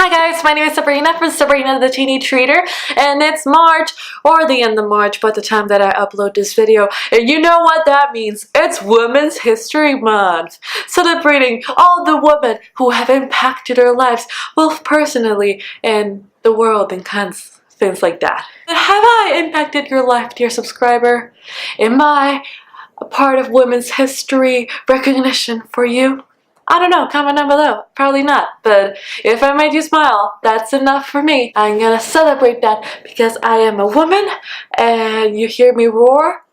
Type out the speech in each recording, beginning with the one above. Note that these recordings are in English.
Hi guys, my name is Sabrina from Sabrina the Teenage Reader, and it's March, or the end of March by the time that I upload this video, and you know what that means. It's Women's History Month, celebrating all the women who have impacted our lives, both personally and the world and things like that. And have I impacted your life, dear subscriber? Am I a part of women's history recognition for you? I don't know, comment down below. Probably not, but if I made you smile, that's enough for me. I'm gonna celebrate that because I am a woman and you hear me roar.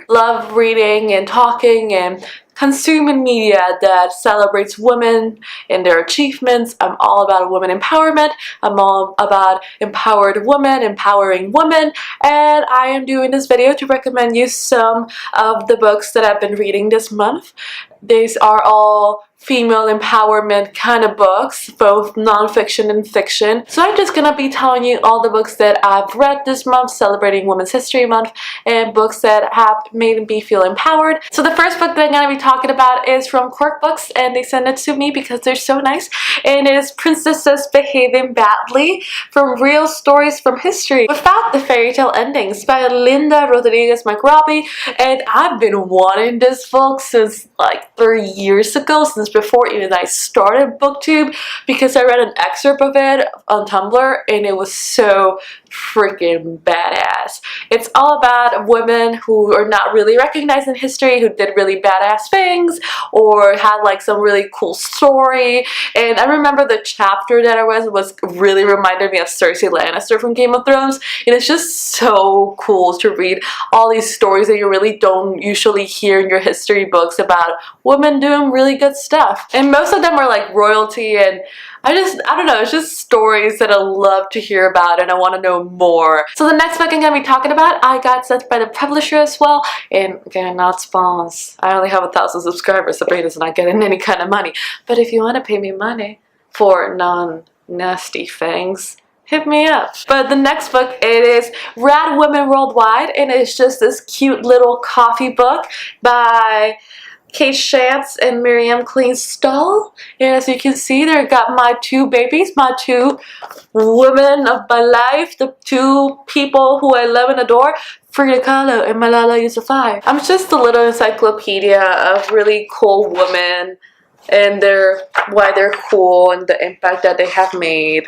Love reading and talking and consuming media that celebrates women and their achievements. I'm all about women empowerment. I'm all about empowered women, empowering women, and I am doing this video to recommend you some of the books that I've been reading this month. These are all female empowerment kind of books, both non-fiction and fiction. So I'm just gonna be telling you all the books that I've read this month, celebrating Women's History Month, and books that have made me feel empowered. So the first book that I'm gonna be talking about is from Quirk Books, and they sent it to me because they're so nice, and it is Princesses Behaving Badly from Real Stories from History Without the Fairy Tale Endings by Linda Rodriguez McRobbie. And I've been wanting this book since like 3 years ago, since before even I started BookTube, because I read an excerpt of it on Tumblr and it was so freaking badass. It's all about women who are not really recognized in history, who did really badass things or had like some really cool story. And I remember the chapter that I read was really reminded me of Cersei Lannister from Game of Thrones, and it's just so cool to read all these stories that you really don't usually hear in your history books about women doing really good stuff. And most of them are like royalty, and I don't know, it's just stories that I love to hear about and I want to know more. So the next book I'm going to be talking about, I got sent by the publisher as well, and again, not spawns. I only have 1,000 subscribers, Sabrina's not getting any kind of money. But if you want to pay me money for non-nasty things, hit me up. But the next book, it is Rad Women Worldwide, and it's just this cute little coffee book by Kate Shantz and Miriam Kleinstall. And as you can see, there got my two babies, my two women of my life, the two people who I love and adore, Frida Kahlo and Malala Yousafzai. I'm just a little encyclopedia of really cool women and why they're cool and the impact that they have made.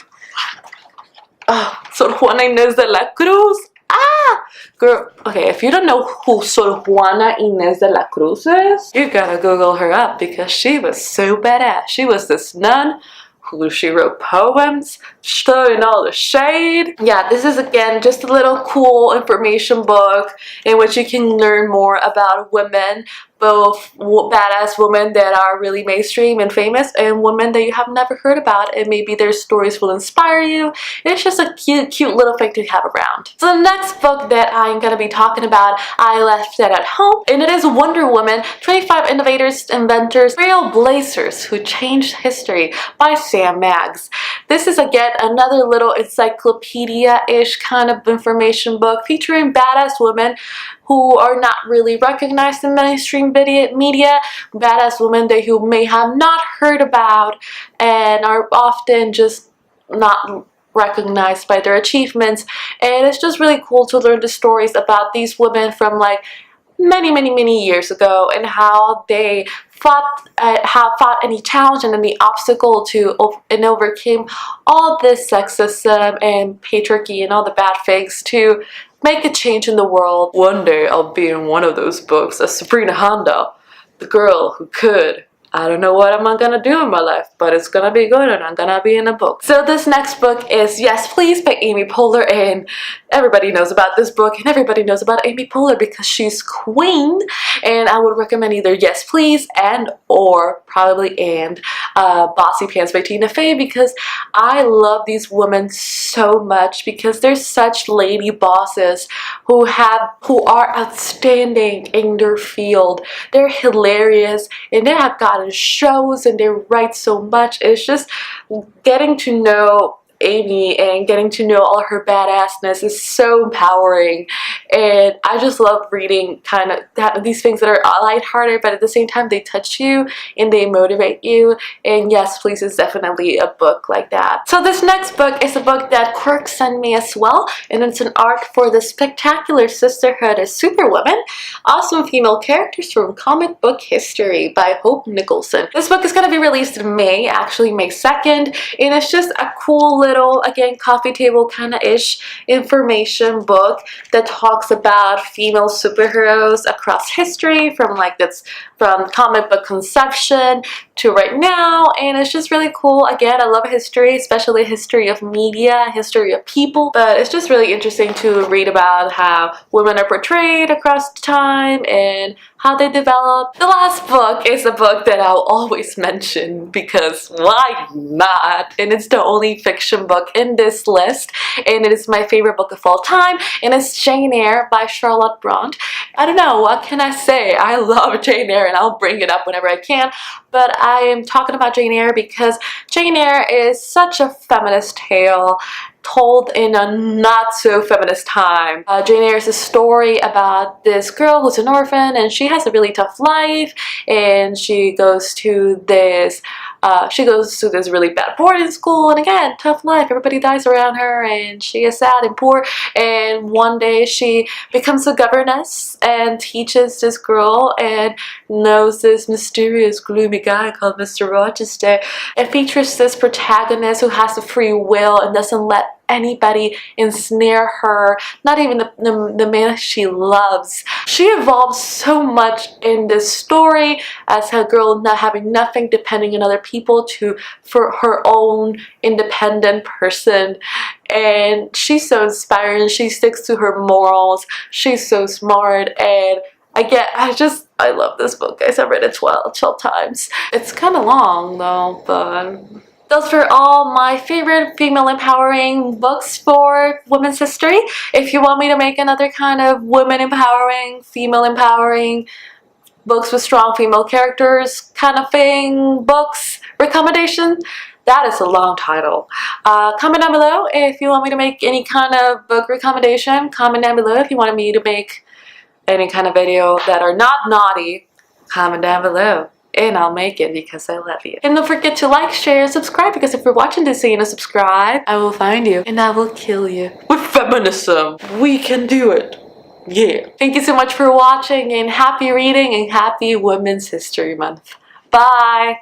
Oh, Sor Juana Inés de la Cruz. Ah! Girl, okay, if you don't know who Sor Juana Inés de la Cruz is, you gotta Google her up because she was so badass. She was this nun who she wrote poems, throwing all the shade. Yeah, this is again just a little cool information book in which you can learn more about women, both badass women that are really mainstream and famous and women that you have never heard about, and maybe their stories will inspire you. It's just a cute little thing to have around. So the next book that I'm going to be talking about, I left it at home, and it is Wonder Woman, 25 Innovators, Inventors, Trailblazers Who Changed History by Sam Maggs. This is again another little encyclopedia-ish kind of information book featuring badass women who are not really recognized in mainstream media, badass women that you may have not heard about and are often just not recognized by their achievements. And it's just really cool to learn the stories about these women from like many years ago and how they fought any challenge and any obstacle and overcame all this sexism and patriarchy and all the bad things to make a change in the world. One day I'll be in one of those books as Sabrina Honda, the girl who could. I don't know what I'm gonna do in my life, but it's gonna be good and I'm gonna be in a book. So this next book is Yes Please by Amy Poehler, and everybody knows about this book and everybody knows about Amy Poehler because she's queen, and I would recommend either Yes Please or Bossy Pants by Tina Fey, because I love these women so much because they're such lady bosses who are outstanding in their field. They're hilarious and they have gotten shows and they write so much. It's just getting to know Amy and getting to know all her badassness is so empowering, and I just love reading kind of these things that are lighthearted but at the same time they touch you and they motivate you. And Yes Please is definitely a book like that. So this next book is a book that Quirk sent me as well, and it's an arc for the Spectacular Sisterhood of Superwomen, Awesome Female Characters from Comic Book History by Hope Nicholson. This book is going to be released in May, actually May 2nd, and it's just a cool little, again, coffee table kind of ish information book that talks about female superheroes across history from comic book conception to right now, and it's just really cool. Again, I love history, especially history of media, history of people, but it's just really interesting to read about how women are portrayed across time and how they develop. The last book is a book that I'll always mention because why not? And it's the only fiction book in this list, and it is my favorite book of all time, and it's Jane Eyre by Charlotte Brontë. I don't know, what can I say? I love Jane Eyre and I'll bring it up whenever I can, but I am talking about Jane Eyre because Jane Eyre is such a feminist tale told in a not so feminist time. Jane Eyre is a story about this girl who's an orphan and she has a really tough life, and she goes to this really bad boarding school, and again, tough life, everybody dies around her and she is sad and poor, and one day she becomes a governess and teaches this girl and knows this mysterious gloomy guy called Mr. Rochester. It features this protagonist who has a free will and doesn't let anybody ensnare her, not even the man she loves. She evolves so much in this story as a girl not having nothing, depending on other people for her own independent person, and she's so inspiring. She sticks to her morals. She's so smart, and I love this book, guys. I've read it 12 times. It's kind of long though, but those were all my favorite female empowering books for women's history. If you want me to make another kind of women empowering, female empowering books with strong female characters kind of thing, books recommendation, that is a long title. Comment down below if you want me to make any kind of book recommendation. Comment down below if you want me to make any kind of video that are not naughty. Comment down below and I'll make it because I love you. And don't forget to like, share, and subscribe, because if you're watching this and you don't subscribe, I will find you and I will kill you. With feminism, we can do it. Yeah. Thank you so much for watching, and happy reading and happy Women's History Month. Bye!